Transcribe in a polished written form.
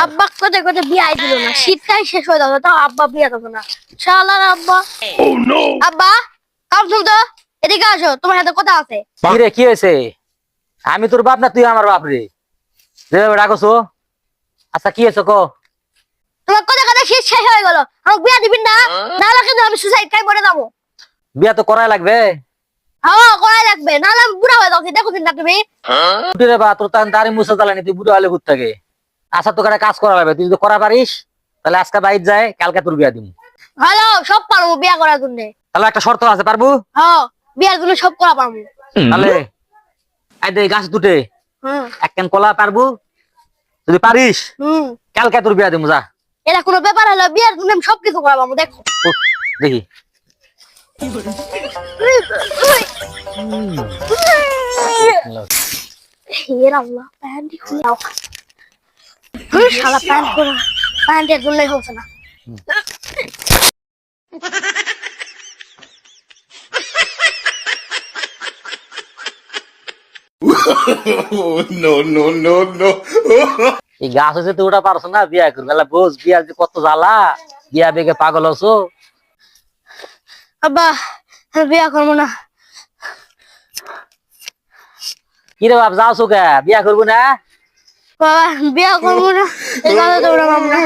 আব্বা কোথায় কোথায় বিয়ে দিল না, শীতটাই শেষ হয়ে যাবে তাও আব্বা বিয়ে দেবো না। শালার আব্বা। আব্বা কাম শুনতো, এদিকে আসো, তোমার সাথে কথা আছে। কি রে, কি হয়েছে? আমি তোর বাপ না তুই আমার বাপ রে? যেভাবে ডাকছো। আচ্ছা কি হয়েছে কো? তোমার কথা কথা শীত শেষ হয়ে গেল, আমাকে বিয়ে দিবেন না? নাহলে কিন্তু আমি সুসাইড খাই মরে যাবো। বিয়া তো করাই লাগবে। হ্যাঁ করাই লাগবে, নাহলে আমি বুড়া হয়ে যাচ্ছি, দেখো না তুমি। উঠে রে বা, তোর তান দাড়ি মুছে জ্বালানি, তুই বুড়ো হলে ঘুর থাকে। আচ্ছা তোকে একটা কাজ করা লাগবে, তুই যদি করা পারিস তাহলে আজকে বাইর যায়, কালকে তোর বিয়া দিমু। হ্যালো, সব পারবো বিয়ে করার জন্য। তাহলে একটা শর্ত আছে, পারবো? হ্যাঁ বিয়ের জন্য সব করা পারবো। তাহলে আই দে গাছ দুটে হুম এক কেন কলা পারবো, যদি পারিস হুম কালকে তোর বিয়া দিমু, যা। এটা কোনো ব্যাপার হলো? বিয়ের জন্য আমি সবকিছু করা পারবো, দেখো। উঠ, দেখি। এর আল্লাহ, প্যান্টই খুলে দাও। শালা প্যান্ট পরা, প্যান্টের জন্যই হচ্ছে না। No, no, no, no. এই গাছ হচ্ছে তুই ওটা পারছো না বিয়া করবি, এলা বোঝ বিয়া যে কত জ্বালা, বিয়া বেগে পাগল হছো। আব্বা আমি বিয়ে করবো না। কি রে বাপ, যাও কে বিয়া করবো না? বাবা বিয়ে করবো না, এই কথা তোমরা মামলা।